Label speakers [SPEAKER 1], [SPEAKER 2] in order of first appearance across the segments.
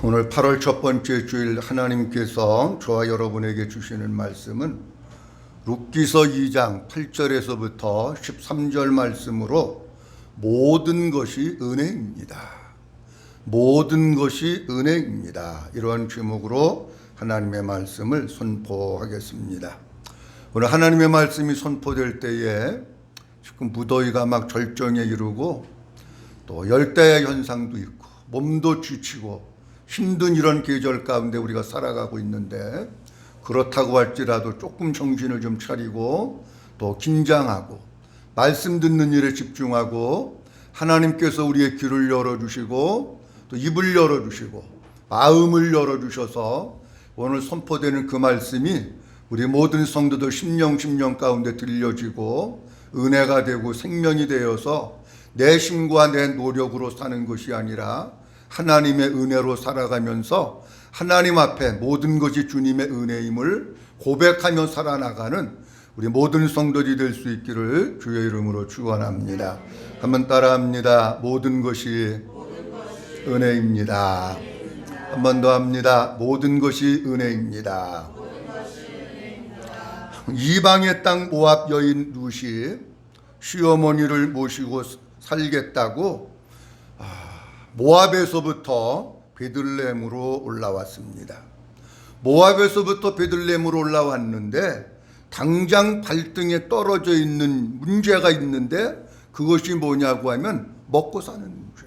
[SPEAKER 1] 오늘 8월 첫 번째 주일 하나님께서 저와 여러분에게 주시는 말씀은 룻기서 2장 8절에서부터 13절 말씀으로 모든 것이 은혜입니다. 모든 것이 은혜입니다. 이런 제목으로 하나님의 말씀을 선포하겠습니다. 오늘 하나님의 말씀이 선포될 때에 지금 무더위가 막 절정에 이르고 또 열대 현상도 있고 몸도 지치고 힘든 이런 계절 가운데 우리가 살아가고 있는데, 그렇다고 할지라도 조금 정신을 좀 차리고 또 긴장하고 말씀 듣는 일에 집중하고 하나님께서 우리의 귀를 열어주시고 또 입을 열어주시고 마음을 열어주셔서 오늘 선포되는 그 말씀이 우리 모든 성도들 심령 가운데 들려지고 은혜가 되고 생명이 되어서 내 힘과 내 노력으로 사는 것이 아니라 하나님의 은혜로 살아가면서 하나님 앞에 모든 것이 주님의 은혜임을 고백하며 살아나가는 우리 모든 성도들이 될 수 있기를 주의 이름으로 축원합니다. 한번 따라합니다. 모든 것이 은혜입니다. 한 번 더 합니다. 모든 것이 은혜입니다. 이방의 땅 모압 여인 룻이 시어머니를 모시고 살겠다고 모압에서부터 베들레헴으로 올라왔습니다. 모압에서부터 베들레헴으로 올라왔는데 당장 발등에 떨어져 있는 문제가 있는데, 그것이 뭐냐고 하면 먹고 사는 문제.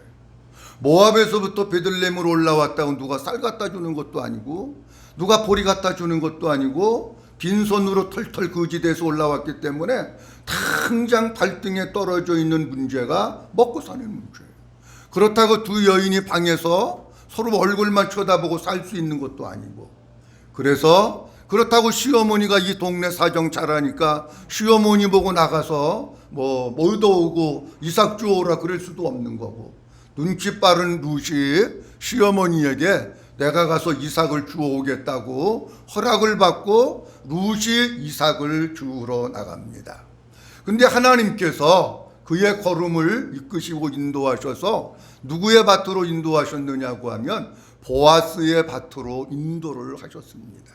[SPEAKER 1] 모압에서부터 베들레헴으로 올라왔다고 누가 쌀 갖다 주는 것도 아니고 누가 보리 갖다 주는 것도 아니고 빈손으로 털털 거지대에서 올라왔기 때문에 당장 발등에 떨어져 있는 문제가 먹고 사는 문제예요. 그렇다고 두 여인이 방에서 서로 얼굴만 쳐다보고 살 수 있는 것도 아니고, 그래서 그렇다고 시어머니가 이 동네 사정 잘하니까 시어머니 보고 나가서 뭐 얻어오고 이삭 주워오라 그럴 수도 없는 거고, 눈치 빠른 룻이 시어머니에게 내가 가서 이삭을 주워오겠다고 허락을 받고 룻이 이삭을 주우러 나갑니다. 근데 하나님께서 그의 걸음을 이끄시고 인도하셔서 누구의 밭으로 인도하셨느냐고 하면 보아스의 밭으로 인도를 하셨습니다.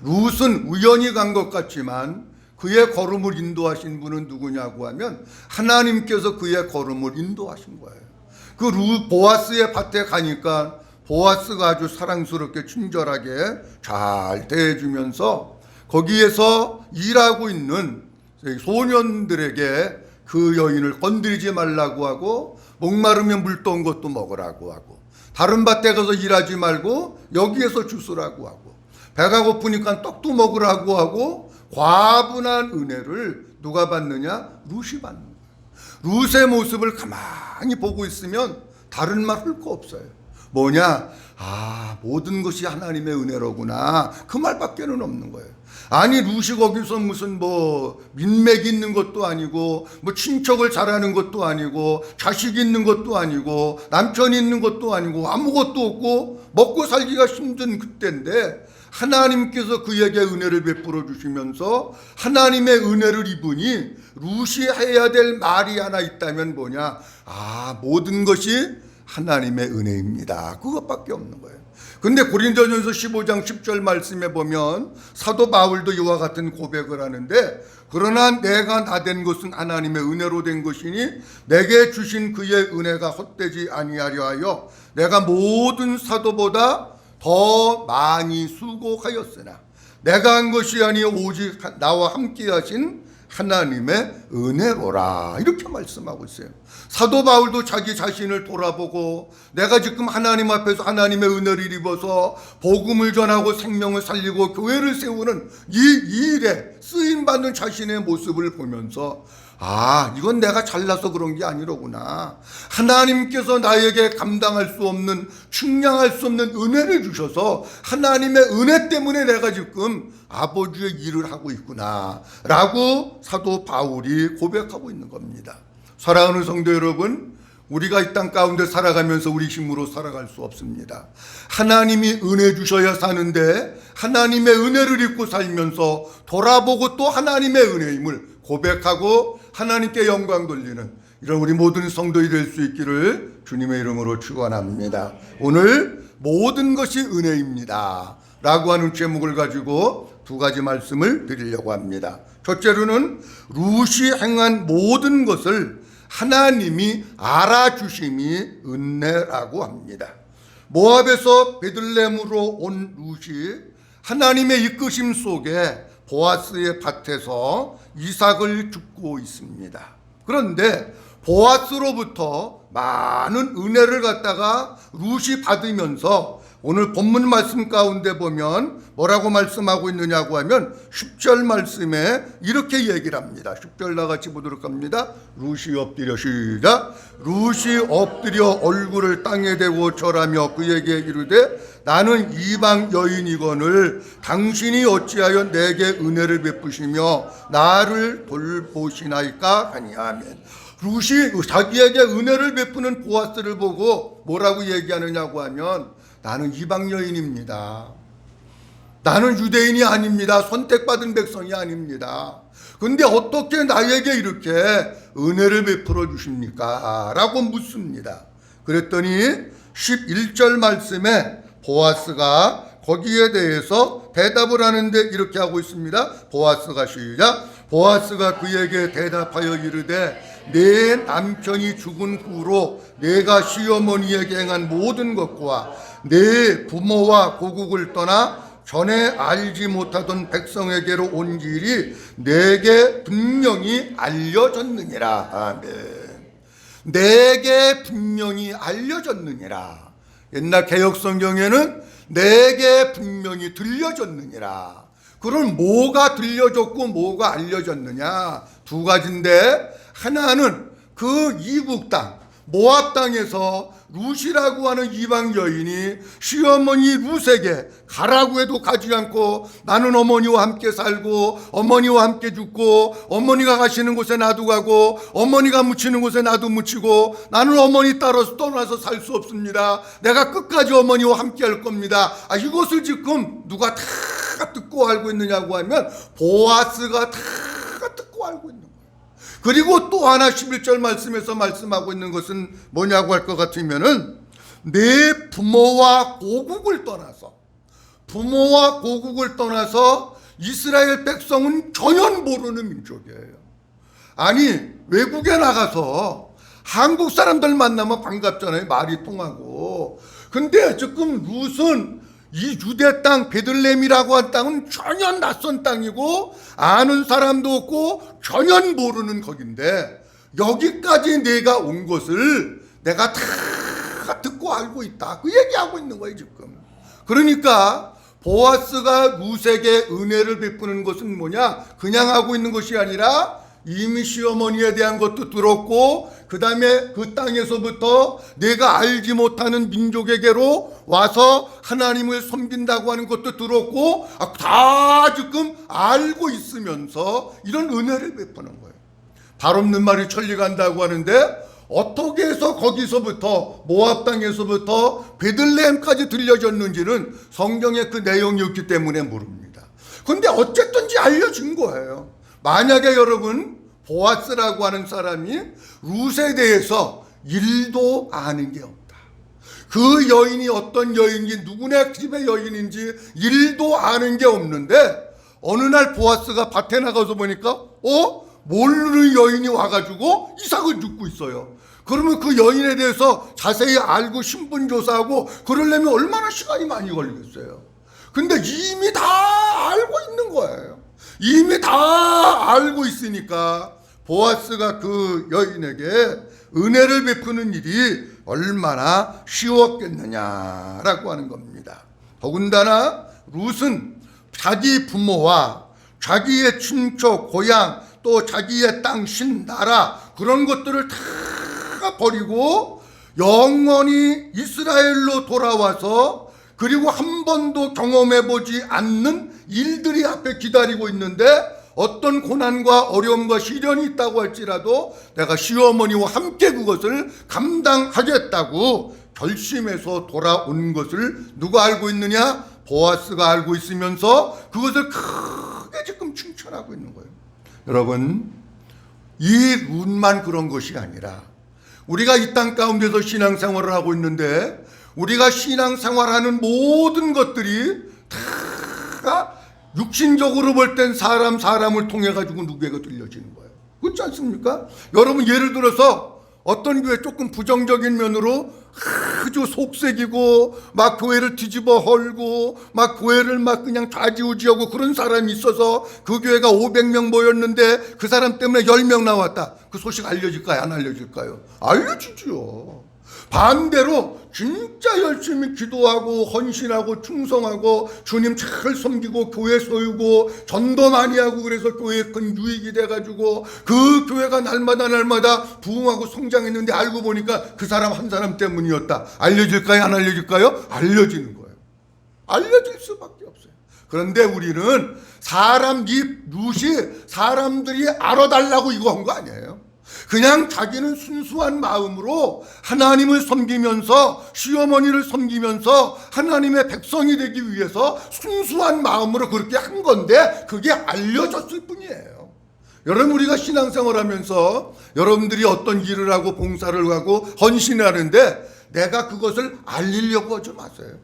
[SPEAKER 1] 룻은 우연히 간 것 같지만 그의 걸음을 인도하신 분은 누구냐고 하면 하나님께서 그의 걸음을 인도하신 거예요. 그 보아스의 밭에 가니까 보아스가 아주 사랑스럽게 친절하게 잘 대해주면서 거기에서 일하고 있는 소년들에게 그 여인을 건드리지 말라고 하고 목마르면 물 떠온 것도 먹으라고 하고 다른 밭에 가서 일하지 말고 여기에서 주스라고 하고 배가 고프니까 떡도 먹으라고 하고 과분한 은혜를 누가 받느냐? 룻이 받는 거예요. 룻의 모습을 가만히 보고 있으면 다른 말 할 거 없어요. 뭐냐? 모든 것이 하나님의 은혜로구나. 그 말밖에는 없는 거예요. 아니 룻이 거기서 무슨 뭐 민맥 있는 것도 아니고 뭐 친척을 잘하는 것도 아니고 자식 있는 것도 아니고 남편 있는 것도 아니고 아무것도 없고 먹고 살기가 힘든 그때인데 하나님께서 그에게 은혜를 베풀어 주시면서 하나님의 은혜를 입으니 룻이 해야 될 말이 하나 있다면 뭐냐? 모든 것이 하나님의 은혜입니다. 그것밖에 없는 거예요. 근데 고린도전서 15장 10절 말씀에 보면 사도 바울도 이와 같은 고백을 하는데, 그러나 내가 나된 것은 하나님의 은혜로 된 것이니 내게 주신 그의 은혜가 헛되지 아니하려 하여 내가 모든 사도보다 더 많이 수고하였으나 내가 한 것이 아니요 오직 나와 함께 하신 하나님의 은혜로라. 이렇게 말씀하고 있어요. 사도 바울도 자기 자신을 돌아보고 내가 지금 하나님 앞에서 하나님의 은혜를 입어서 복음을 전하고 생명을 살리고 교회를 세우는 이 일에 쓰임받는 자신의 모습을 보면서 이건 내가 잘나서 그런 게 아니로구나. 하나님께서 나에게 감당할 수 없는, 측량할 수 없는 은혜를 주셔서 하나님의 은혜 때문에 내가 지금 아버지의 일을 하고 있구나 라고 사도 바울이 고백하고 있는 겁니다. 사랑하는 성도 여러분, 우리가 이 땅 가운데 살아가면서 우리 힘으로 살아갈 수 없습니다. 하나님이 은혜 주셔야 사는데 하나님의 은혜를 입고 살면서 돌아보고 또 하나님의 은혜임을 고백하고 하나님께 영광 돌리는 이런 우리 모든 성도들이 될 수 있기를 주님의 이름으로 축원합니다. 오늘 모든 것이 은혜입니다 라고 하는 제목을 가지고 두 가지 말씀을 드리려고 합니다. 첫째로는 룻이 행한 모든 것을 하나님이 알아주심이 은혜라고 합니다. 모압에서 베들레헴으로 온 룻이 하나님의 이끄심 속에 보아스의 밭에서 이삭을 줍고 있습니다. 그런데 보아스로부터 많은 은혜를 갖다가 룻이 받으면서 오늘 본문 말씀 가운데 보면 뭐라고 말씀하고 있느냐고 하면 10절 말씀에 이렇게 얘기를 합니다. 10절 나같이 보도록 합니다. 룻이 엎드려 시작. 룻이 엎드려 얼굴을 땅에 대고 절하며 그에게 이르되 나는 이방 여인이거늘 당신이 어찌하여 내게 은혜를 베푸시며 나를 돌보시나이까 하니 아멘. 룻이 자기에게 은혜를 베푸는 보아스를 보고 뭐라고 얘기하느냐고 하면 나는 이방 여인입니다. 나는 유대인이 아닙니다. 선택받은 백성이 아닙니다. 근데 어떻게 나에게 이렇게 은혜를 베풀어 주십니까? 라고 묻습니다. 그랬더니 11절 말씀에 보아스가 거기에 대해서 대답을 하는데 이렇게 하고 있습니다. 보아스가 시작. 보아스가 그에게 대답하여 이르되 내 남편이 죽은 후로 내가 시어머니에게 행한 모든 것과 내 부모와 고국을 떠나 전에 알지 못하던 백성에게로 온 길이 내게 분명히 알려졌느니라. 아멘. 내게 분명히 알려졌느니라. 옛날 개역성경에는 내게 분명히 들려졌느니라. 그럼 뭐가 들려졌고 뭐가 알려졌느냐? 두 가지인데 하나는 그 이국 땅 모압 땅에서 룻이라고 하는 이방 여인이 시어머니 룻에게 가라고 해도 가지 않고 나는 어머니와 함께 살고 어머니와 함께 죽고 어머니가 가시는 곳에 나도 가고 어머니가 묻히는 곳에 나도 묻히고 나는 어머니 따라서 떠나서 살 수 없습니다. 내가 끝까지 어머니와 함께 할 겁니다. 이것을 지금 누가 다 듣고 알고 있느냐고 하면 보아스가 다 듣고 알고 있는 거예요. 그리고 또 하나 11절 말씀에서 말씀하고 있는 것은 뭐냐고 할 것 같으면은 내 부모와 고국을 떠나서 이스라엘 백성은 전혀 모르는 민족이에요. 아니 외국에 나가서 한국 사람들 만나면 반갑잖아요. 말이 통하고. 근데 지금 룻은 이 유대 땅 베들레헴이라고 한 땅은 전혀 낯선 땅이고 아는 사람도 없고 전혀 모르는 거긴데 여기까지 내가 온 것을 내가 다 듣고 알고 있다. 그 얘기하고 있는 거예요 지금. 그러니까 보아스가 룻에게 은혜를 베푸는 것은 뭐냐? 그냥 하고 있는 것이 아니라 이미 시어머니에 대한 것도 들었고 그 다음에 그 땅에서부터 내가 알지 못하는 민족에게로 와서 하나님을 섬긴다고 하는 것도 들었고 다 지금 알고 있으면서 이런 은혜를 베푸는 거예요. 발 없는 말이 천리 간다고 하는데 어떻게 해서 거기서부터 모압 땅에서부터 베들레헴까지 들려졌는지는 성경에 그 내용이 없기 때문에 모릅니다. 그런데 어쨌든지 알려진 거예요. 만약에 여러분 보아스라고 하는 사람이 룻에 대해서 일도 아는 게 없다. 그 여인이 어떤 여인인지 누구네 집의 여인인지 일도 아는 게 없는데 어느 날 보아스가 밭에 나가서 보니까 모르는 여인이 와가지고 이삭을 줍고 있어요. 그러면 그 여인에 대해서 자세히 알고 신분조사하고 그러려면 얼마나 시간이 많이 걸리겠어요. 근데 이미 다 알고 있는 거예요. 이미 다 알고 있으니까 보아스가 그 여인에게 은혜를 베푸는 일이 얼마나 쉬웠겠느냐라고 하는 겁니다. 더군다나 룻은 자기 부모와 자기의 친척, 고향, 또 자기의 땅, 신, 나라 그런 것들을 다 버리고 영원히 이스라엘로 돌아와서 그리고 한 번도 경험해보지 않는 일들이 앞에 기다리고 있는데 어떤 고난과 어려움과 시련이 있다고 할지라도 내가 시어머니와 함께 그것을 감당하겠다고 결심해서 돌아온 것을 누가 알고 있느냐? 보아스가 알고 있으면서 그것을 크게 지금 칭찬하고 있는 거예요. 여러분, 이 룻만 그런 것이 아니라 우리가 이 땅 가운데서 신앙생활을 하고 있는데 우리가 신앙생활하는 모든 것들이 다 육신적으로 볼 땐 사람을 통해 가지고 누구에게 들려지는 거예요. 그렇지 않습니까? 여러분 예를 들어서 어떤 교회 조금 부정적인 면으로 아주 속색이고 막 교회를 뒤집어 헐고 막 교회를 막 그냥 좌지우지하고 그런 사람이 있어서 그 교회가 500명 모였는데 그 사람 때문에 10명 나왔다. 그 소식 알려질까요? 안 알려질까요? 알려지죠. 반대로 진짜 열심히 기도하고 헌신하고 충성하고 주님 잘 섬기고 교회 세우고 전도 많이 하고 그래서 교회에 큰 유익이 돼가지고 그 교회가 날마다 부흥하고 성장했는데 알고 보니까 그 사람 한 사람 때문이었다. 알려질까요? 안 알려질까요? 알려지는 거예요. 알려질 수밖에 없어요. 그런데 우리는 사람 입 룻이 사람들이 알아달라고 이거 한 거 아니에요. 그냥 자기는 순수한 마음으로 하나님을 섬기면서 시어머니를 섬기면서 하나님의 백성이 되기 위해서 순수한 마음으로 그렇게 한 건데 그게 알려졌을 뿐이에요. 여러분 우리가 신앙생활하면서 여러분들이 어떤 일을 하고 봉사를 하고 헌신을 하는데 내가 그것을 알리려고 하지 마세요.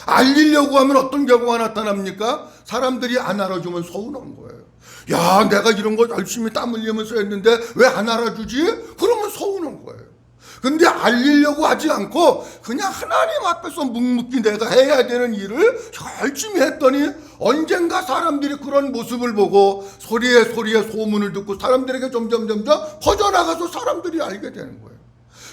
[SPEAKER 1] 알리려고 하면 어떤 경우가 나타납니까? 사람들이 안 알아주면 서운한 거예요. 야, 내가 이런 거 열심히 땀 흘리면서 했는데 왜 안 알아주지? 그러면 서운한 거예요. 근데 알리려고 하지 않고 그냥 하나님 앞에서 묵묵히 내가 해야 되는 일을 열심히 했더니 언젠가 사람들이 그런 모습을 보고 소리에 소문을 듣고 사람들에게 점점 퍼져나가서 사람들이 알게 되는 거예요.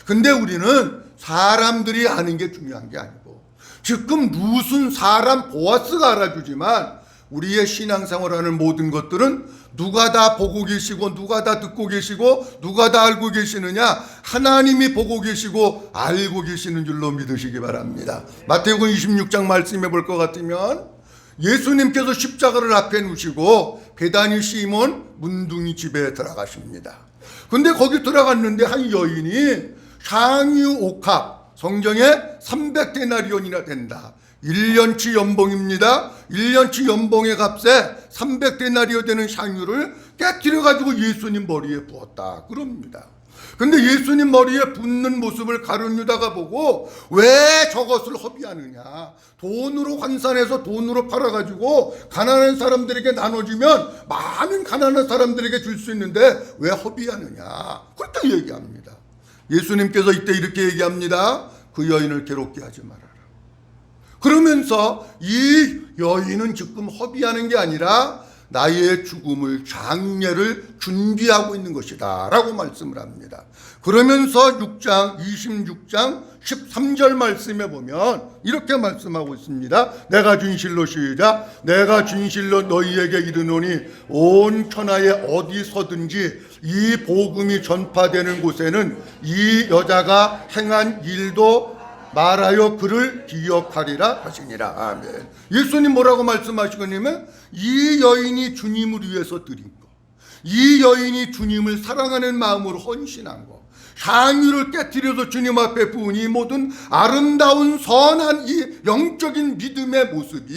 [SPEAKER 1] 근데 우리는 사람들이 아는 게 중요한 게 아니고 지금 룻은 사람 보아스가 알아주지만 우리의 신앙생활하는 모든 것들은 누가 다 보고 계시고 누가 다 듣고 계시고 누가 다 알고 계시느냐? 하나님이 보고 계시고 알고 계시는 줄로 믿으시기 바랍니다. 마태복음 26장 말씀해 볼 것 같으면 예수님께서 십자가를 앞에 놓으시고 베다니 시몬 문둥이 집에 들어가십니다. 근데 거기 들어갔는데 한 여인이 상유 옥합 성경에 300데나리온이나 된다. 1년치 연봉입니다. 1년치 연봉의 값에 300데나리온 되는 향유를 깨뜨려 가지고 예수님 머리에 부었다. 그럽니다. 근데 예수님 머리에 붓는 모습을 가룟 유다가 보고 왜 저것을 허비하느냐? 돈으로 환산해서 돈으로 팔아 가지고 가난한 사람들에게 나눠주면 많은 가난한 사람들에게 줄 수 있는데 왜 허비하느냐? 그렇게 얘기합니다. 예수님께서 이때 이렇게 얘기합니다. 그 여인을 괴롭게 하지 마라. 그러면서 이 여인은 지금 허비하는 게 아니라 나의 죽음을 장례를 준비하고 있는 것이다 라고 말씀을 합니다. 그러면서 26장 13절 말씀에 보면 이렇게 말씀하고 있습니다. 내가 진실로 시작. 내가 진실로 너희에게 이르노니 온 천하에 어디서든지 이 복음이 전파되는 곳에는 이 여자가 행한 일도 말하여 그를 기억하리라 하시니라. 아멘. 예수님 뭐라고 말씀하시냐면 이 여인이 주님을 위해서 드린 거, 이 여인이 주님을 사랑하는 마음으로 헌신한 거, 향유를 깨뜨려서 주님 앞에 부은 이 모든 아름다운 선한 이 영적인 믿음의 모습이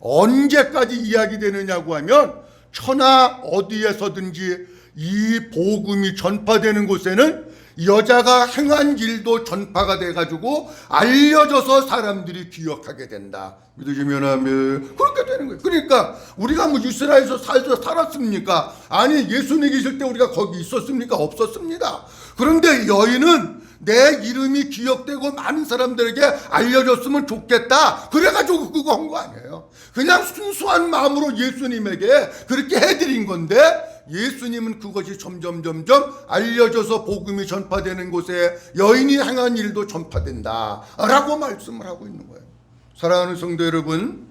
[SPEAKER 1] 언제까지 이야기되느냐고 하면 천하 어디에서든지 이 복음이 전파되는 곳에는 여자가 행한 일도 전파가 돼가지고 알려져서 사람들이 기억하게 된다. 믿으시면 하면 그렇게 되는 거예요. 그러니까 우리가 뭐 이스라엘에서 살았습니까? 아니 예수님 계실 때 우리가 거기 있었습니까? 없었습니다. 그런데 여인은 내 이름이 기억되고 많은 사람들에게 알려졌으면 좋겠다. 그래가지고 그거 한 거 아니에요. 그냥 순수한 마음으로 예수님에게 그렇게 해드린 건데 예수님은 그것이 점점 알려져서 복음이 전파되는 곳에 여인이 행한 일도 전파된다 라고 말씀을 하고 있는 거예요. 사랑하는 성도 여러분,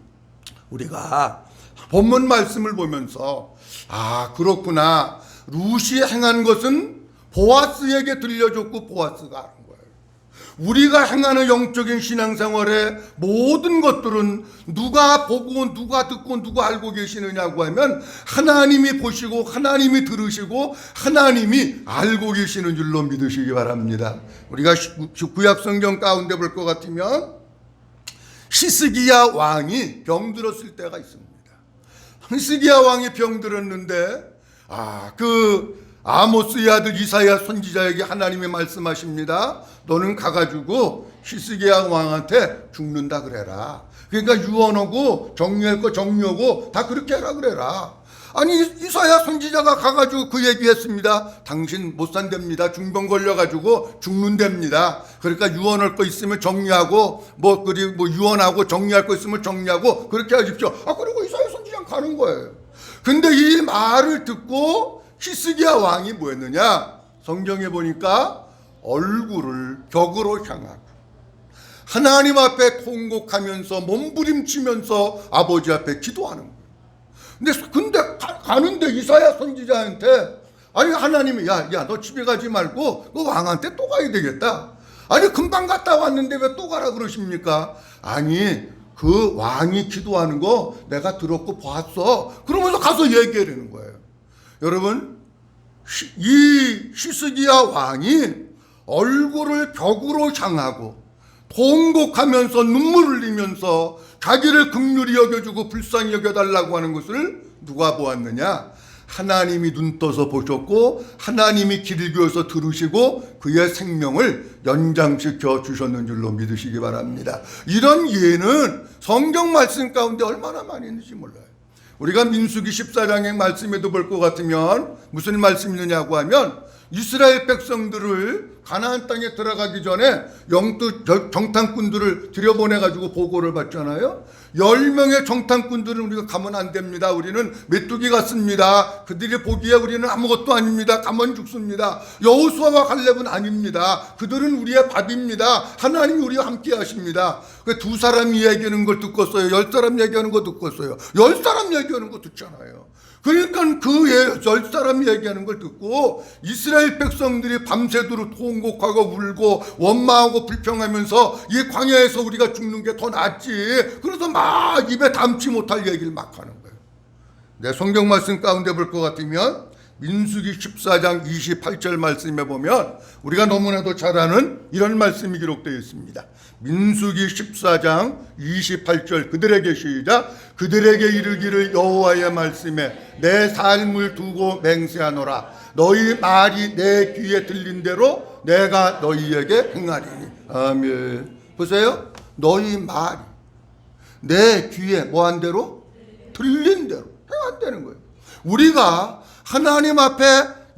[SPEAKER 1] 우리가 본문 말씀을 보면서 아 그렇구나, 룻이 행한 것은 보아스에게 들려줬고 보아스가 하는 거예요. 우리가 행하는 영적인 신앙생활의 모든 것들은 누가 보고 누가 듣고 누가 알고 계시느냐고 하면 하나님이 보시고 하나님이 들으시고 하나님이 알고 계시는 줄로 믿으시기 바랍니다. 우리가 구약 성경 가운데 볼 것 같으면 히스기야 왕이 병들었을 때가 있습니다. 히스기야 왕이 병들었는데 아모스의 아들 이사야 선지자에게 하나님이 말씀하십니다. 너는 가가지고 히스기야 왕한테 죽는다 그래라. 그러니까 유언하고 정리할 거 정리하고 다 그렇게 해라 그래라. 아니 이사야 선지자가 가가지고 그 얘기했습니다. 당신 못 산답니다. 중병 걸려가지고 죽는답니다. 그러니까 유언할 거 있으면 정리하고 그리고 유언하고 정리할 거 있으면 정리하고 그렇게 하십시오. 그리고 이사야 선지자 가는 거예요. 근데 이 말을 듣고 히스기야 왕이 뭐 했느냐? 성경에 보니까 얼굴을 벽으로 향하고 하나님 앞에 통곡하면서 몸부림치면서 아버지 앞에 기도하는 거예요. 근데 가는데 이사야 선지자한테 아니 하나님이 야 너 집에 가지 말고 그 왕한테 또 가야 되겠다. 아니 금방 갔다 왔는데 왜 또 가라 그러십니까? 아니 그 왕이 기도하는 거 내가 들었고 봤어. 그러면서 가서 얘기하려는 거예요. 여러분 이 히스기야 왕이 얼굴을 벽으로 향하고 통곡하면서 눈물을 흘리면서 자기를 긍휼히 여겨주고 불쌍히 여겨달라고 하는 것을 누가 보았느냐? 하나님이 눈 떠서 보셨고 하나님이 길을 비워서 들으시고 그의 생명을 연장시켜 주셨는 줄로 믿으시기 바랍니다. 이런 예는 성경 말씀 가운데 얼마나 많이 있는지 몰라요. 우리가 민수기 14장의 말씀에도 볼 것 같으면 무슨 말씀이 있느냐고 하면 이스라엘 백성들을 가나안 땅에 들어가기 전에 정탐꾼들을 들여보내가지고 보고를 받잖아요. 10명의 정탐꾼들은 우리가 가면 안 됩니다. 우리는 메뚜기 같습니다. 그들이 보기에 우리는 아무것도 아닙니다. 가면 죽습니다. 여호수아와 갈렙은 아닙니다. 그들은 우리의 밥입니다. 하나님이 우리와 함께 하십니다. 두 사람이 얘기하는 걸 듣겠어요? 10사람 얘기하는 거 듣겠어요? 10사람 얘기하는 거 듣잖아요. 그러니까 그 10사람이 얘기하는 걸 듣고 이스라엘 백성들이 밤새도록 통곡하고 울고 원망하고 불평하면서 이 광야에서 우리가 죽는 게 더 낫지. 그래서 막 입에 담지 못할 얘기를 막 하는 거예요. 내 성경 말씀 가운데 볼 것 같으면 민수기 14장 28절 말씀에 보면 우리가 너무나도 잘 아는 이런 말씀이 기록되어 있습니다. 민수기 14장 28절 그들에게 시작. 그들에게 이르기를 여호와의 말씀에 내 삶을 두고 맹세하노라. 너희 말이 내 귀에 들린 대로 내가 너희에게 행하리니. 아멘. 보세요. 너희 말이 내 귀에 뭐한 대로? 들린 대로 행한다는 거예요. 우리가 하나님 앞에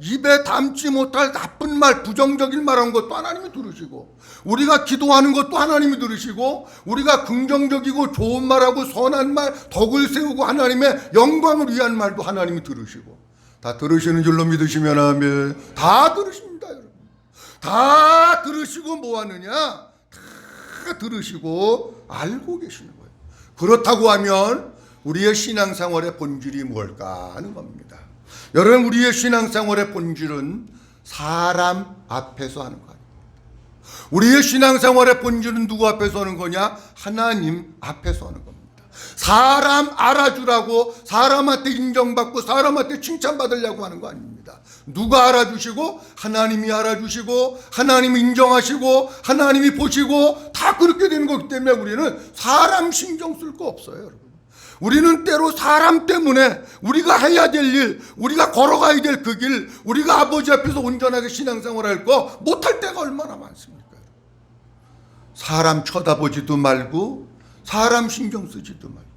[SPEAKER 1] 입에 담지 못할 나쁜 말, 부정적인 말한 것도 하나님이 들으시고 우리가 기도하는 것도 하나님이 들으시고 우리가 긍정적이고 좋은 말하고 선한 말, 덕을 세우고 하나님의 영광을 위한 말도 하나님이 들으시고 다 들으시는 줄로 믿으시면 아멘. 다 들으십니다, 여러분. 다 들으시고 뭐 하느냐? 다 들으시고 알고 계시는 거예요. 그렇다고 하면 우리의 신앙생활의 본질이 뭘까 하는 겁니다. 여러분 우리의 신앙생활의 본질은 사람 앞에서 하는 거 아닙니다. 우리의 신앙생활의 본질은 누구 앞에서 하는 거냐? 하나님 앞에서 하는 겁니다. 사람 알아주라고 사람한테 인정받고 사람한테 칭찬받으려고 하는 거 아닙니다. 누가 알아주시고 하나님이 알아주시고 하나님이 인정하시고 하나님이 보시고 다 그렇게 되는 거기 때문에 우리는 사람 신경 쓸 거 없어요, 여러분. 우리는 때로 사람 때문에 우리가 해야 될 일, 우리가 걸어가야 될 그 길, 우리가 아버지 앞에서 온전하게 신앙생활할 거 못할 때가 얼마나 많습니까? 사람 쳐다보지도 말고 사람 신경 쓰지도 말고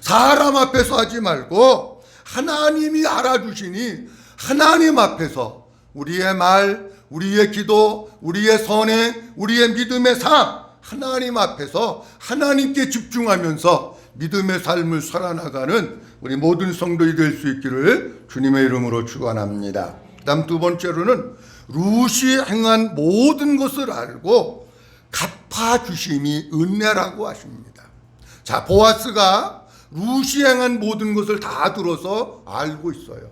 [SPEAKER 1] 사람 앞에서 하지 말고 하나님이 알아주시니 하나님 앞에서 우리의 말, 우리의 기도, 우리의 선행, 우리의 믿음의 삶 하나님 앞에서 하나님께 집중하면서 믿음의 삶을 살아나가는 우리 모든 성도이 될 수 있기를 주님의 이름으로 축원합니다. 다음 두 번째로는 룻이 행한 모든 것을 알고 갚아주심이 은혜라고 하십니다. 자, 보아스가 룻이 행한 모든 것을 다 들어서 알고 있어요.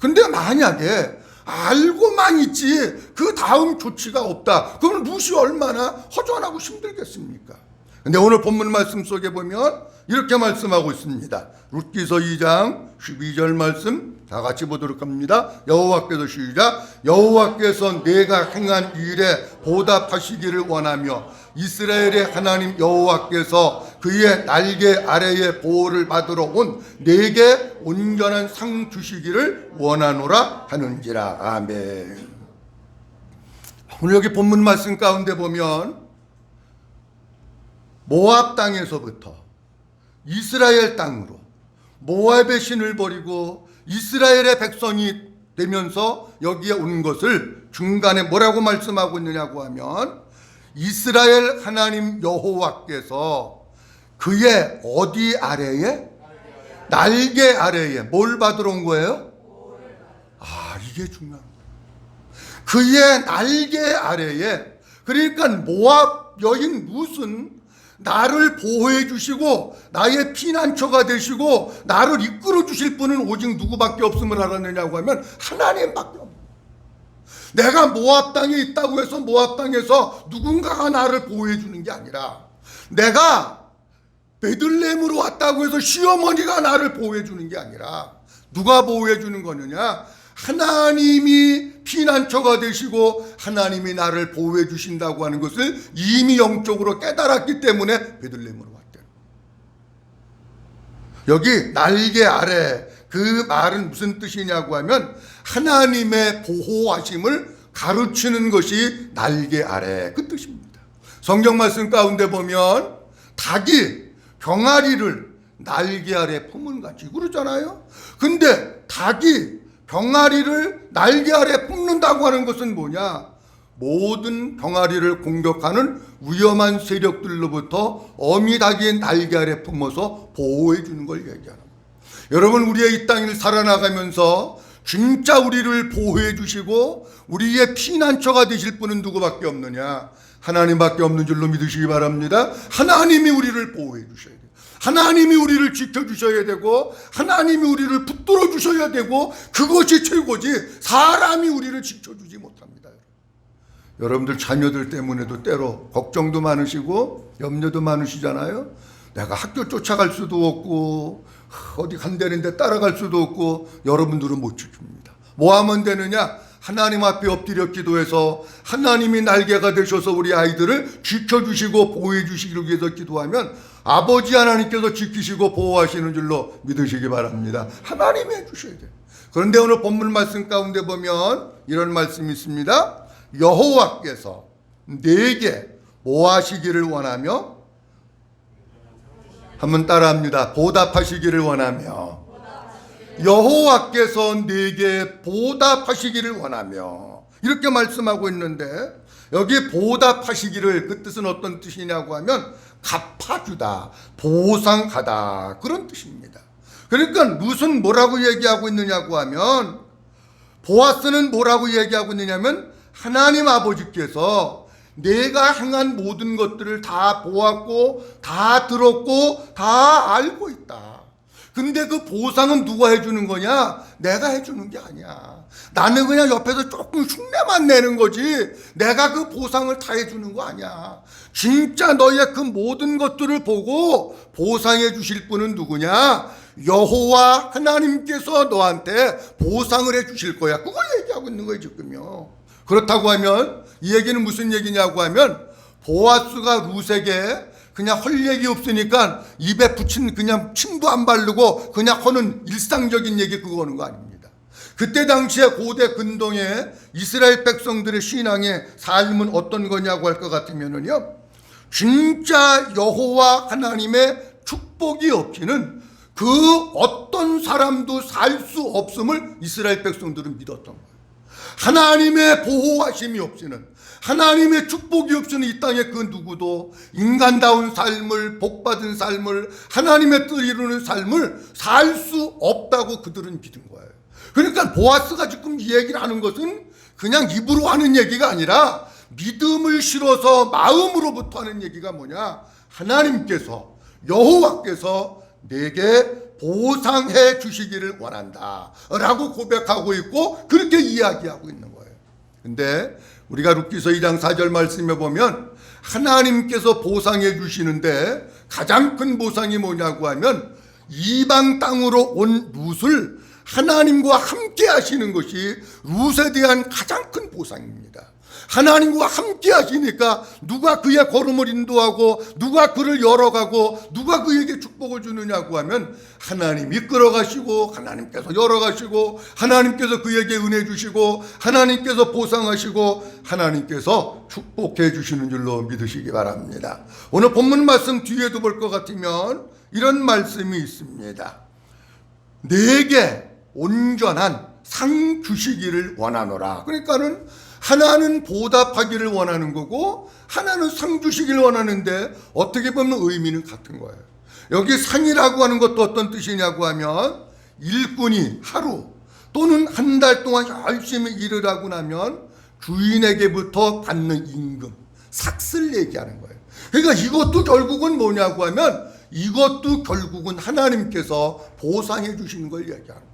[SPEAKER 1] 근데 만약에 알고만 있지 그 다음 조치가 없다. 그럼 룻이 얼마나 허전하고 힘들겠습니까? 근데 오늘 본문 말씀 속에 보면 이렇게 말씀하고 있습니다. 룻기서 2장 12절 말씀 다 같이 보도록 합니다. 여호와께서 시작. 여호와께서 내가 행한 일에 보답하시기를 원하며 이스라엘의 하나님 여호와께서 그의 날개 아래에 보호를 받으러 온 내게 온전한 상 주시기를 원하노라 하는지라. 아멘. 오늘 여기 본문 말씀 가운데 보면 모압 땅에서부터 이스라엘 땅으로 모압의 신을 버리고 이스라엘의 백성이 되면서 여기에 온 것을 중간에 뭐라고 말씀하고 있느냐고 하면 이스라엘 하나님 여호와께서 그의 어디 아래에? 날개 아래에 뭘 받으러 온 거예요? 이게 중요한 거예요. 그의 날개 아래에, 그러니까 모압 여인 룻은 나를 보호해 주시고 나의 피난처가 되시고 나를 이끌어 주실 분은 오직 누구밖에 없음을 알았느냐고 하면 하나님밖에 없는 거예요. 내가 모압 땅에 있다고 해서 모압 땅에서 누군가가 나를 보호해 주는 게 아니라, 내가 베들레헴으로 왔다고 해서 시어머니가 나를 보호해 주는 게 아니라, 누가 보호해 주는 거느냐? 하나님이 피난처가 되시고 하나님이 나를 보호해 주신다고 하는 것을 이미 영적으로 깨달았기 때문에 베들레헴으로 왔대요. 여기 날개 아래, 그 말은 무슨 뜻이냐고 하면 하나님의 보호하심을 가르치는 것이 날개 아래, 그 뜻입니다. 성경 말씀 가운데 보면 닭이 병아리를 날개 아래 품은 같이 그러잖아요. 근데 닭이 병아리를 날개 아래 품는다고 하는 것은 뭐냐? 모든 병아리를 공격하는 위험한 세력들로부터 어미닭이 날개 아래 품어서 보호해 주는 걸 얘기하는 거예요. 여러분, 우리의 이 땅을 살아나가면서 진짜 우리를 보호해 주시고 우리의 피난처가 되실 분은 누구밖에 없느냐? 하나님밖에 없는 줄로 믿으시기 바랍니다. 하나님이 우리를 보호해 주셔야 돼요. 하나님이 우리를 지켜주셔야 되고 하나님이 우리를 붙들어 주셔야 되고, 그것이 최고지 사람이 우리를 지켜주지 못합니다. 여러분들 자녀들 때문에도 때로 걱정도 많으시고 염려도 많으시잖아요. 내가 학교 쫓아갈 수도 없고 어디 간다는데 따라갈 수도 없고, 여러분들은 못 지킵니다. 뭐 하면 되느냐? 하나님 앞에 엎드려 기도해서 하나님이 날개가 되셔서 우리 아이들을 지켜주시고 보호해 주시기 위해서 기도하면 아버지 하나님께서 지키시고 보호하시는 줄로 믿으시기 바랍니다. 하나님이 해주셔야 돼요. 그런데 오늘 본문 말씀 가운데 보면 이런 말씀이 있습니다. 여호와께서 내게 뭐 하시기를 원하며? 한번 따라합니다. 보답하시기를 원하며. 여호와께서 내게 보답하시기를 원하며, 이렇게 말씀하고 있는데, 여기 보답하시기를, 그 뜻은 어떤 뜻이냐고 하면 갚아주다, 보상하다, 그런 뜻입니다. 그러니까 룻은 뭐라고 얘기하고 있느냐고 하면, 보아스는 뭐라고 얘기하고 있느냐면 하나님 아버지께서 내가 행한 모든 것들을 다 보았고 다 들었고 다 알고 있다. 근데 그 보상은 누가 해주는 거냐? 내가 해주는 게 아니야. 나는 그냥 옆에서 조금 흉내만 내는 거지 내가 그 보상을 다 해주는 거 아니야. 진짜 너의 그 모든 것들을 보고 보상해 주실 분은 누구냐? 여호와 하나님께서 너한테 보상을 해 주실 거야. 그걸 얘기하고 있는 거예요 지금요. 그렇다고 하면 이 얘기는 무슨 얘기냐고 하면, 보아스가 룻에게 그냥 헐 얘기 없으니까 입에 붙인 그냥 침도 안 바르고 그냥 하는 일상적인 얘기, 그거 하는 거 아닙니다. 그때 당시에 고대 근동의 이스라엘 백성들의 신앙의 삶은 어떤 거냐고 할 것 같으면은요, 진짜 여호와 하나님의 축복이 없이는 그 어떤 사람도 살 수 없음을 이스라엘 백성들은 믿었던 거예요. 하나님의 보호하심이 없이는, 하나님의 축복이 없이는 이 땅에 그 누구도 인간다운 삶을, 복받은 삶을, 하나님의 뜻을 이루는 삶을 살 수 없다고 그들은 믿은 거예요. 그러니까 보아스가 지금 이 얘기를 하는 것은 그냥 입으로 하는 얘기가 아니라 믿음을 실어서 마음으로부터 하는 얘기가 뭐냐? 하나님께서, 여호와께서 내게 보상해 주시기를 원한다 라고 고백하고 있고 그렇게 이야기하고 있는 거예요. 근데 우리가 룻기서 2장 4절 말씀에 보면 하나님께서 보상해 주시는데 가장 큰 보상이 뭐냐고 하면 이방 땅으로 온 룻을 하나님과 함께 하시는 것이 룻에 대한 가장 큰 보상입니다. 하나님과 함께 하시니까 누가 그의 걸음을 인도하고 누가 그를 열어가고 누가 그에게 축복을 주느냐고 하면 하나님이 이끌어가시고 하나님께서 열어가시고 하나님께서 그에게 은혜 주시고 하나님께서 보상하시고 하나님께서 축복해 주시는 줄로 믿으시기 바랍니다. 오늘 본문 말씀 뒤에도 볼 것 같으면 이런 말씀이 있습니다. 내게 온전한 상 주시기를 원하노라. 그러니까는 하나는 보답하기를 원하는 거고 하나는 상 주시기를 원하는데 어떻게 보면 의미는 같은 거예요. 여기 상이라고 하는 것도 어떤 뜻이냐고 하면 일꾼이 하루 또는 한 달 동안 열심히 일을 하고 나면 주인에게부터 받는 임금, 삭슬 얘기하는 거예요. 그러니까 이것도 결국은 뭐냐고 하면 이것도 결국은 하나님께서 보상해 주시는 걸 얘기하는 거예요.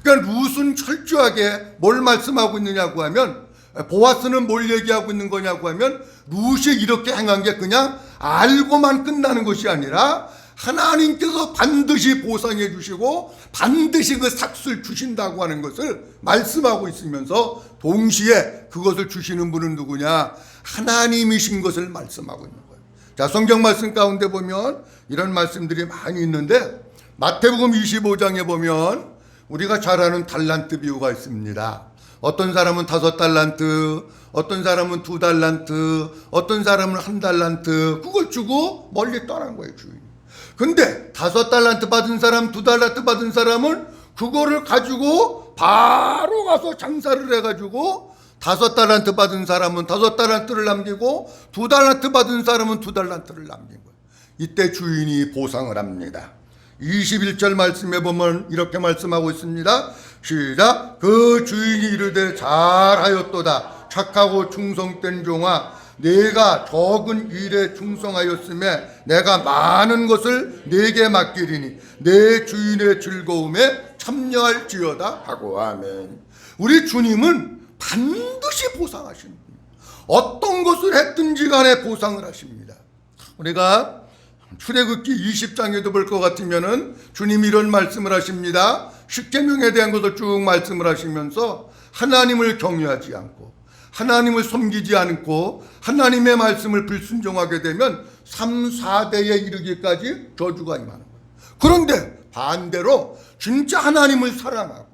[SPEAKER 1] 그러니까 룻은 철저하게 뭘 말씀하고 있느냐고 하면 보아스는 뭘 얘기하고 있는 거냐고 하면 룻이 이렇게 행한 게 그냥 알고만 끝나는 것이 아니라 하나님께서 반드시 보상해 주시고 반드시 그 삭슬 주신다고 하는 것을 말씀하고 있으면서 동시에 그것을 주시는 분은 누구냐? 하나님이신 것을 말씀하고 있는 거예요. 자, 성경 말씀 가운데 보면 이런 말씀들이 많이 있는데 마태복음 25장에 보면 우리가 잘 아는 달란트 비유가 있습니다. 어떤 사람은 5달란트, 어떤 사람은 2달란트, 어떤 사람은 1달란트, 그걸 주고 멀리 떠난 거예요, 주인이. 근데 5달란트 받은 사람, 2달란트 받은 사람은 그거를 가지고 바로 가서 장사를 해가지고 5달란트 받은 사람은 5달란트를 남기고 2달란트 받은 사람은 2달란트를 남긴 거예요. 이때 주인이 보상을 합니다. 21절 말씀에 보면 이렇게 말씀하고 있습니다. 시작. 그 주인이 이르되 잘하였도다. 착하고 충성된 종아, 내가 적은 일에 충성하였음에 내가 많은 것을 내게 맡기리니 내 주인의 즐거움에 참여할지어다 하고. 아멘. 우리 주님은 반드시 보상하시는 분입니다. 어떤 것을 했든지 간에 보상을 하십니다. 우리가 출애굽기 20장에도 볼 것 같으면은 주님이 이런 말씀을 하십니다. 십계명에 대한 것을 쭉 말씀을 하시면서 하나님을 경외하지 않고 하나님을 섬기지 않고 하나님의 말씀을 불순종하게 되면 3, 4대에 이르기까지 저주가 임하는 거예요. 그런데 반대로 진짜 하나님을 사랑하고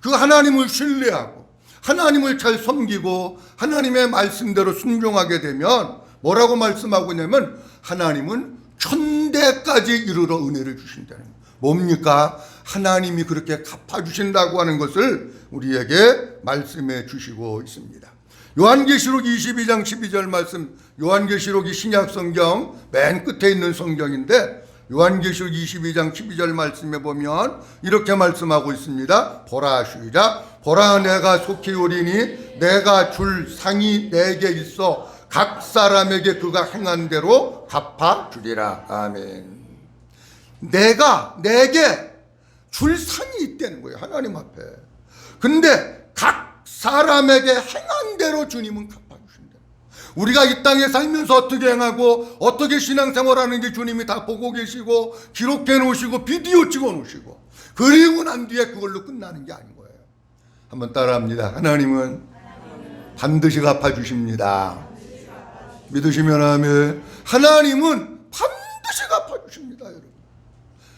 [SPEAKER 1] 그 하나님을 신뢰하고 하나님을 잘 섬기고 하나님의 말씀대로 순종하게 되면 뭐라고 말씀하고 있냐면 하나님은 천대까지 이르러 은혜를 주신다는 거예요. 뭡니까? 하나님이 그렇게 갚아주신다고 하는 것을 우리에게 말씀해 주시고 있습니다. 요한계시록 22장 12절 말씀, 요한계시록이 신약성경 맨 끝에 있는 성경인데 요한계시록 22장 12절 말씀에 보면 이렇게 말씀하고 있습니다. 보라, 시작. 보라, 내가 속히 오리니 내가 줄 상이 내게 있어 각 사람에게 그가 행한 대로 갚아주리라. 아멘. 내게 줄 상이 있다는 거예요, 하나님 앞에. 근데 각 사람에게 행한 대로 주님은 갚아주신다. 우리가 이 땅에 살면서 어떻게 행하고 어떻게 신앙생활하는지 주님이 다 보고 계시고 기록해 놓으시고 비디오 찍어 놓으시고 그리고 난 뒤에 그걸로 끝나는 게 아닌 거예요. 한번 따라합니다. 하나님은 반드시 갚아주십니다. 믿으시면 아멘. 하나님은 반드시 갚아주십니다, 여러분.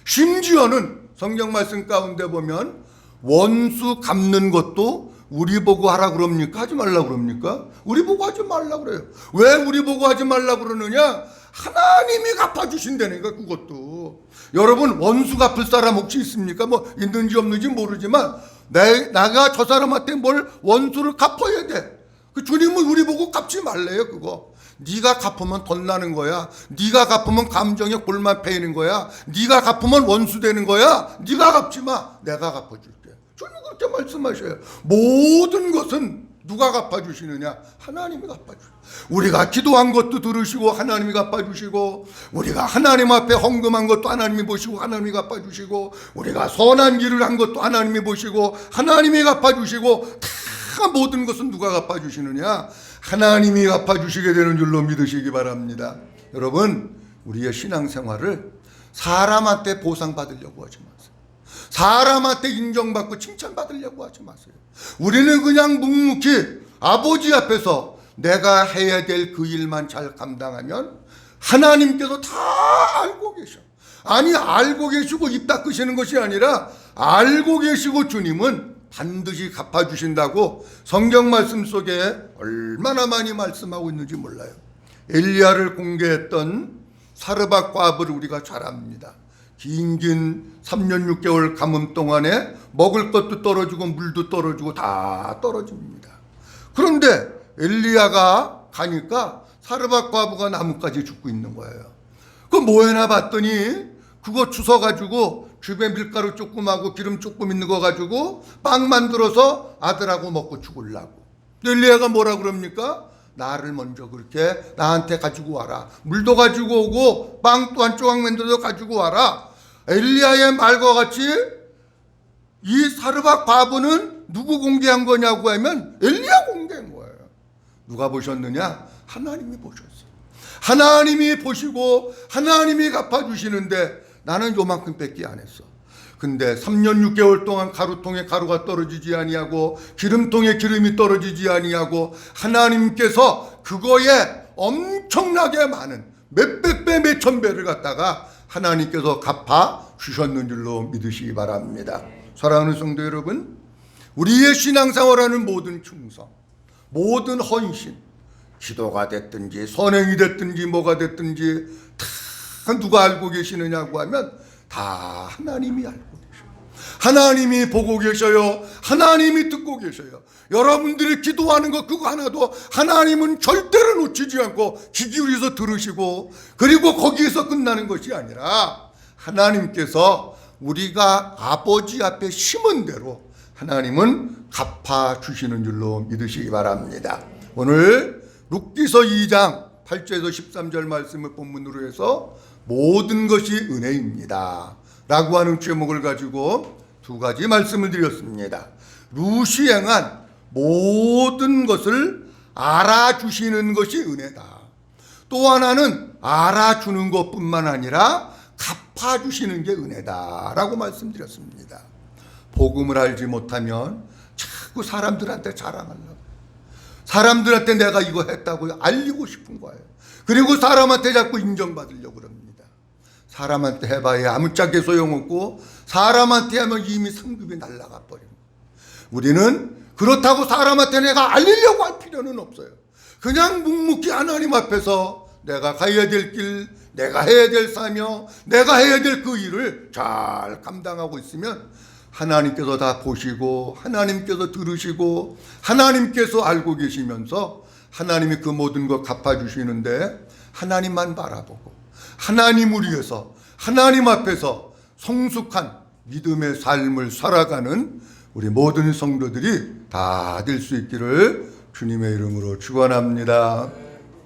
[SPEAKER 1] 심지어는 성경 말씀 가운데 보면 원수 갚는 것도 우리 보고 하라 그럽니까? 하지 말라 그럽니까? 우리 보고 하지 말라 그래요. 왜 우리 보고 하지 말라 그러느냐? 하나님이 갚아주신다니까, 그것도. 여러분, 원수 갚을 사람 혹시 있습니까? 뭐 있는지 없는지 모르지만 내가 저 사람한테 뭘 원수를 갚아야 돼. 그 주님은 우리 보고 갚지 말래요, 그거. 네가 갚으면 돈 나는 거야. 네가 갚으면 감정에 골만 패이는 거야. 네가 갚으면 원수 되는 거야. 네가 갚지 마. 내가 갚아줄게. 주님 그렇게 말씀하셔요. 모든 것은 누가 갚아주시느냐? 하나님이 갚아주시고, 우리가 기도한 것도 들으시고 하나님이 갚아주시고, 우리가 하나님 앞에 헌금한 것도 하나님이 보시고 하나님이 갚아주시고, 우리가 선한 일을 한 것도 하나님이 보시고 하나님이 갚아주시고, 다 모든 것은 누가 갚아주시느냐? 하나님이 갚아주시게 되는 줄로 믿으시기 바랍니다. 여러분, 우리의 신앙생활을 사람한테 보상받으려고 하지 마세요. 사람한테 인정받고 칭찬받으려고 하지 마세요. 우리는 그냥 묵묵히 아버지 앞에서 내가 해야 될 그 일만 잘 감당하면 하나님께서 다 알고 계셔. 아니, 알고 계시고 입 닦으시는 것이 아니라 알고 계시고 주님은 반드시 갚아주신다고 성경 말씀 속에 얼마나 많이 말씀하고 있는지 몰라요. 엘리야를 공개했던 사르밧 과부를 우리가 잘 압니다. 긴 3년 6개월 가뭄 동안에 먹을 것도 떨어지고 물도 떨어지고 다 떨어집니다. 그런데 엘리야가 가니까 사르밧 과부가 나뭇가지에 죽고 있는 거예요. 그 뭐해나 봤더니 그거 주워가지고 주변에 밀가루 조금하고 기름 조금 있는 거 가지고 빵 만들어서 아들하고 먹고 죽으려고. 엘리야가 뭐라 그럽니까? 나를 먼저 그렇게 나한테 가지고 와라. 물도 가지고 오고 빵도 한 조각 만들어서 가지고 와라. 엘리야의 말과 같이 이 사르밧 과부는 누구 공개한 거냐고 하면 엘리야 공개한 거예요. 누가 보셨느냐? 하나님이 보셨어요. 하나님이 보시고 하나님이 갚아주시는데 나는 요만큼밖에 안 했어. 근데 3년 6개월 동안 가루통에 가루가 떨어지지 아니하고 기름통에 기름이 떨어지지 아니하고 하나님께서 그거에 엄청나게 많은 몇백 배 몇천 배를 갖다가 하나님께서 갚아 주셨는 줄로 믿으시기 바랍니다. 사랑하는 성도 여러분, 우리의 신앙생활하는 모든 충성, 모든 헌신, 기도가 됐든지 선행이 됐든지 뭐가 됐든지 다 누가 알고 계시느냐고 하면 다 하나님이 알고 계셔요. 하나님이 보고 계셔요. 하나님이 듣고 계셔요. 여러분들이 기도하는 것 그거 하나도 하나님은 절대로 놓치지 않고 귀 기울여서 들으시고, 그리고 거기에서 끝나는 것이 아니라 하나님께서 우리가 아버지 앞에 심은 대로 하나님은 갚아주시는 줄로 믿으시기 바랍니다. 오늘 룻기서 2장 8절에서 13절 말씀을 본문으로 해서 모든 것이 은혜입니다 라고 하는 제목을 가지고 두 가지 말씀을 드렸습니다. 룻이 행한 모든 것을 알아주시는 것이 은혜다. 또 하나는 알아주는 것뿐만 아니라 갚아주시는 게 은혜다 라고 말씀드렸습니다. 복음을 알지 못하면 자꾸 사람들한테 자랑하려고, 사람들한테 내가 이거 했다고 알리고 싶은 거예요. 그리고 사람한테 자꾸 인정받으려고 그럽니다. 사람한테 해봐야 아무짝에 소용없고 사람한테 하면 이미 상급이 날아가 버립니다. 우리는 그렇다고 사람한테 내가 알리려고 할 필요는 없어요. 그냥 묵묵히 하나님 앞에서 내가 가야 될 길, 내가 해야 될 사명, 내가 해야 될 그 일을 잘 감당하고 있으면 하나님께서 다 보시고 하나님께서 들으시고 하나님께서 알고 계시면서 하나님이 그 모든 것 갚아주시는데, 하나님만 바라보고 하나님을 위해서 하나님 앞에서 성숙한 믿음의 삶을 살아가는 우리 모든 성도들이 다 될 수 있기를 주님의 이름으로 축원합니다.